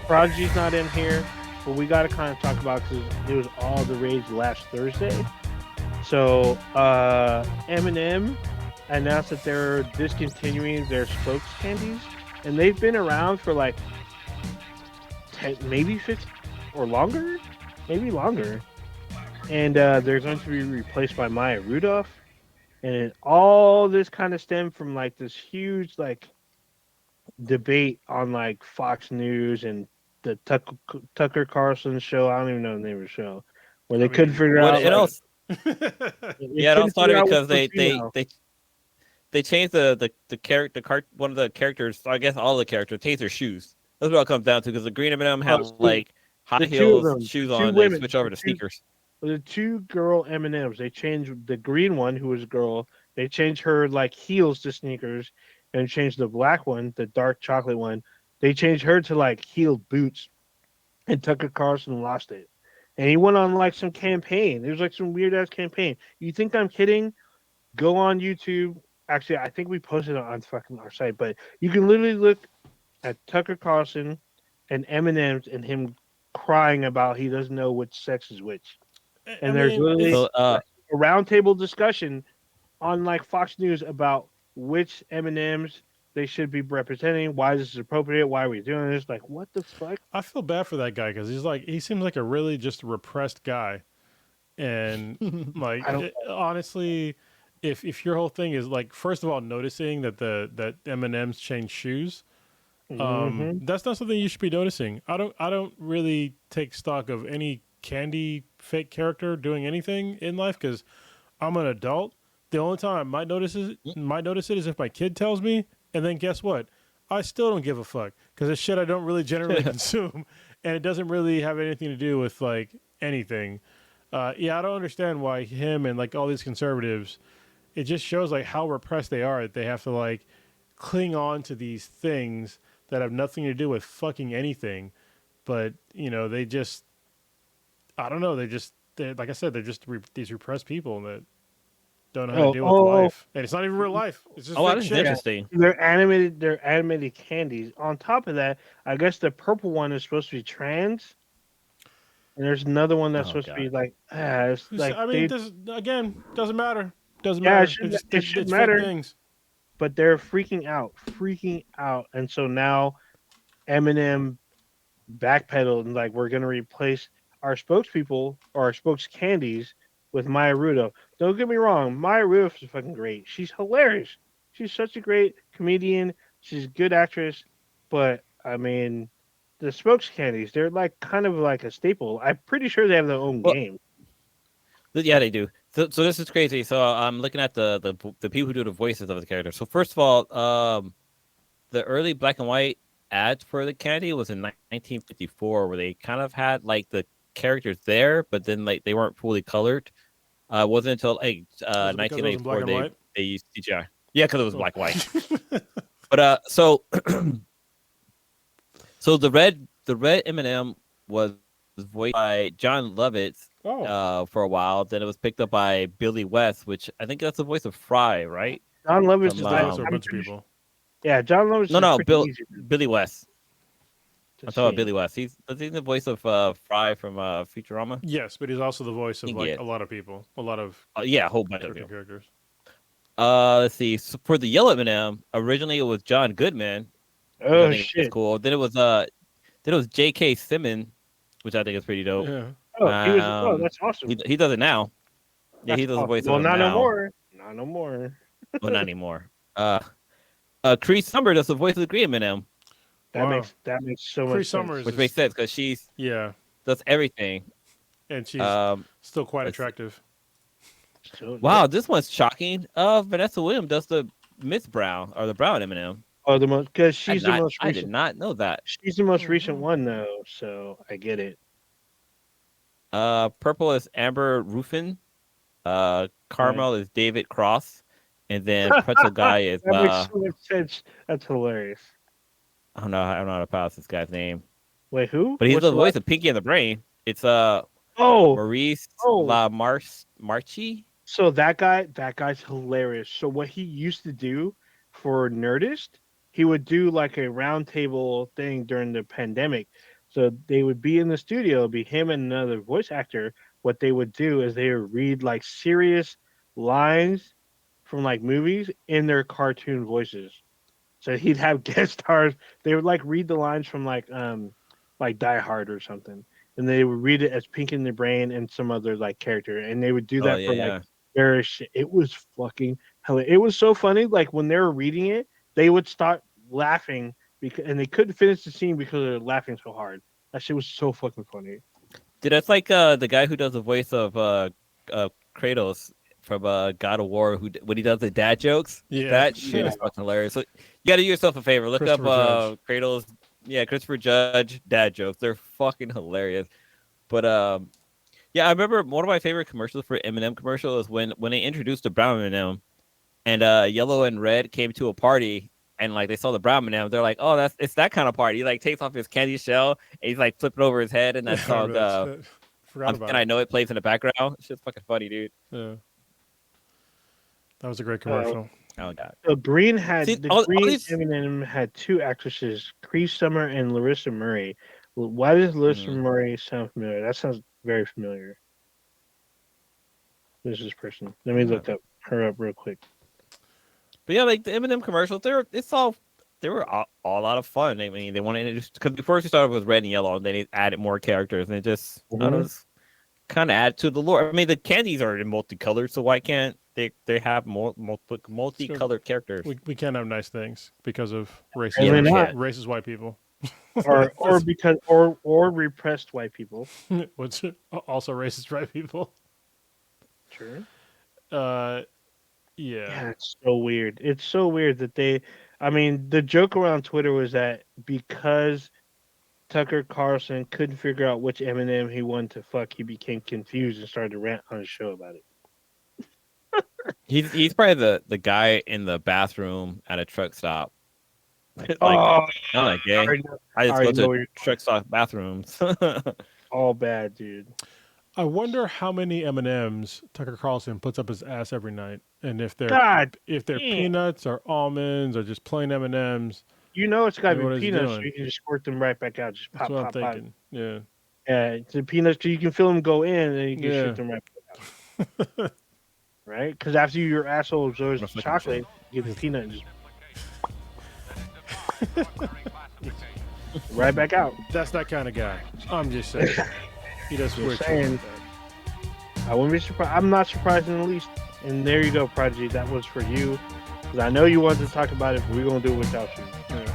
Prodigy's not in here, but we got to kind of talk about because it was all the rage last Thursday. So Eminem announced that they're discontinuing their spokes candies, and they've been around for like 10, maybe 15 or longer, maybe longer. And they're going to be replaced by Maya Rudolph. And all this kind of stemmed from like this huge like debate on like Fox News and the Tucker Carlson show. I don't even know the name of the show, where I they couldn't mean, figure What out it like all yeah, they yeah, it all couldn't started figure out which because was they they female. they they changed the character one of the characters. I guess all the characters changed their shoes. That's what it comes down to because the green M&M had So like high the two of heels them, shoes the two on. They women, switch over to sneakers. the two girl M and M's. They changed the green one, who was a girl. They changed her like heels to sneakers, and changed the black one, the dark chocolate one. They changed her to like heeled boots, and Tucker Carlson lost it. And he went on like some campaign. It was like some weird ass campaign. You think I'm kidding? Go on YouTube. Actually, I think we posted it on fucking our site, but you can literally look at Tucker Carlson and Eminem's and him crying about he doesn't know which sex is which. I And there's mean, literally it's So a roundtable discussion on like Fox News about which M&Ms they should be representing, why this is appropriate, why are we doing this? Like, what the fuck? I feel bad for that guy because he seems like a really just repressed guy, and like I don't. honestly, if your whole thing is like first of all noticing that M and M's change shoes, Mm-hmm. that's not something you should be noticing. I don't really take stock of any candy fake character doing anything in life because I'm an adult. The only time might notice it is if my kid tells me, and then guess what? I still don't give a fuck because it's shit I don't really generally consume, and it doesn't really have anything to do with like anything. Yeah, I don't understand why him and like all these conservatives. It just shows like how repressed they are that they have to like cling on to these things that have nothing to do with fucking anything. But they just I don't know. Like I said, they're just these repressed people that don't know how to Oh, deal with oh, life, and it's not even real life. It's just oh, fake this is shit. yeah. interesting. They're animated. They're animated candies. On top of that, I guess the purple one is supposed to be trans, and there's another one that's Oh supposed to be god. like, it's like I mean, they, this again doesn't matter. Doesn't yeah, matter. it should It's fake matter, things. but they're freaking out, and so now Eminem backpedaled and like we're gonna replace our spokespeople or our spokes candies with Maya Rudolph. Don't get me wrong, Maya Rudolph is fucking great. She's hilarious. She's such a great comedian. She's a good actress, but I mean, the spokes candies, they're like kind of like a staple. I'm pretty sure they have their own Well, game. yeah, they do. So this is crazy. So I'm looking at the people who do the voices of the characters. So first of all, the early black and white ads for the candy was in 1954, where they kind of had like the characters there, but then like they weren't fully colored. It wasn't until like Was it because it was in black 1994 and white? they used CGI. Yeah, because it was Oh. black and white. But so so the red M&M was voiced by John Lovitz Oh. for a while. Then it was picked up by Billy West, which I think that's the voice of Fry, right? John Lovitz He's From is just the like, voice of a I'm bunch of pretty sure, people. yeah, John Lovitz no, is no, pretty easy Billy West. to I'm talking about see. Billy West. He's the voice of Fry from Futurama. Yes, but he's also the voice of You like get a lot of people, a lot of yeah, a whole bunch of cartoon people. characters. Let's see. So for the yellow M&M, originally it was John Goodman, which I Oh think is shit. cool. Then it was J.K. Simmons, which I think is pretty dope. Yeah. Oh, he was. Oh, that's He awesome. he does it now. Yeah, That's he does the awesome. voice of Well, him not no now. more. Not no more. Well, not anymore. Cree Summer does the voice of the Green M&M, Wow. That makes so Cree much sense. Summers which is makes sense because she's yeah, does everything. and she's Um, still quite let's see. attractive. So Wow, this one's shocking. Vanessa Williams does the Miss Brown or the Brown M&M. oh, the most because she's the most I did recent. not know that. She's the most recent Mhm. one though, so I get it. Purple is Amber Ruffin. Right. Caramel is David Cross, and then Pretzel Guy is That makes so much sense. That's hilarious. I don't know how to pronounce this guy's name, Wait, who? but he's What's the the last? voice of Pinky and the Brain. It's Oh, Maurice oh. Marchi. So that guy's hilarious. So what he used to do for Nerdist, he would do like a roundtable thing during the pandemic So they would be in the studio, it'd be him and another voice actor. What they would do is they would read like serious lines from like movies in their cartoon voices. So he'd have guest stars. They would like read the lines from like Die Hard or something, and they would read it as Pink in the Brain and some other like character, and they would do Oh that yeah, for yeah. like various shit. It was fucking hell. It was so funny. Like when they were reading it, they would start laughing because, and they couldn't finish the scene because they were laughing so hard. That shit was so fucking funny. Dude, that's like the guy who does the voice of Kratos from God of War, when he does the dad jokes. Yeah. That shit is fucking hilarious. So you got to do yourself a favor. Look up Christopher Kratos. Yeah, Christopher Judge dad jokes. They're fucking hilarious. But yeah, I remember one of my favorite commercials for Eminem commercial is when they introduced the brown M&M, and yellow and red came to a party. And like they saw the brown M&M, they're like, "Oh, it's that kind of party." He like takes off his candy shell and he's like flipping over his head, and that song, Forgot about and it. I know it plays in the background. It's just fucking funny, dude. Yeah. That was a great commercial. Oh god. So Green had See, the all Green these- Eminem had two actresses, Cree Summer and Larissa Murray. Why does Larissa Mhm. Murray sound familiar? That sounds very familiar. Who's this person? Let me look up her up real quick. But yeah, like the Eminem commercials, they were all a lot of fun. I mean, they want to introduce, because first we started with red and yellow, and then they added more characters, and it just I don't know, kind of add to the lore. I mean, the candies are multicolored, so why can't they have more multicolored characters? We can't have nice things because of racist, And they're not. racist white people. or because or repressed white people. Which also racist white people. Sure. Yeah. Yeah, it's so weird. It's so weird that I mean, the joke around Twitter was that because Tucker Carlson couldn't figure out which Eminem he wanted to fuck, he became confused and started to rant on his show about it. He's probably the guy in the bathroom at a truck stop. Like, Oh, I'm like, gay. I just already go know where to you're- truck stop bathrooms. all bad, dude. I wonder how many M&Ms Tucker Carlson puts up his ass every night, and if they're God, if they're damn. peanuts or almonds or just plain M&Ms. you know it's got What to is be he peanuts, so doing? you can just squirt them right back out. Just That's pop, what I'm pop, pop. thinking. Yeah. Yeah, it's the peanuts, so you can feel them go in, and then you can Yeah. shoot them right back out. Right? Because after your asshole absorbs Must like chocolate, you get the peanut and just right back out. That's that kind of guy. I'm just saying. He does Just weird shit saying. like that. I wouldn't be surprised. I'm not surprised in the least. And there you go, Prodigy. That was for you. Because I know you wanted to talk about it, but we're going to do it without you. Yeah.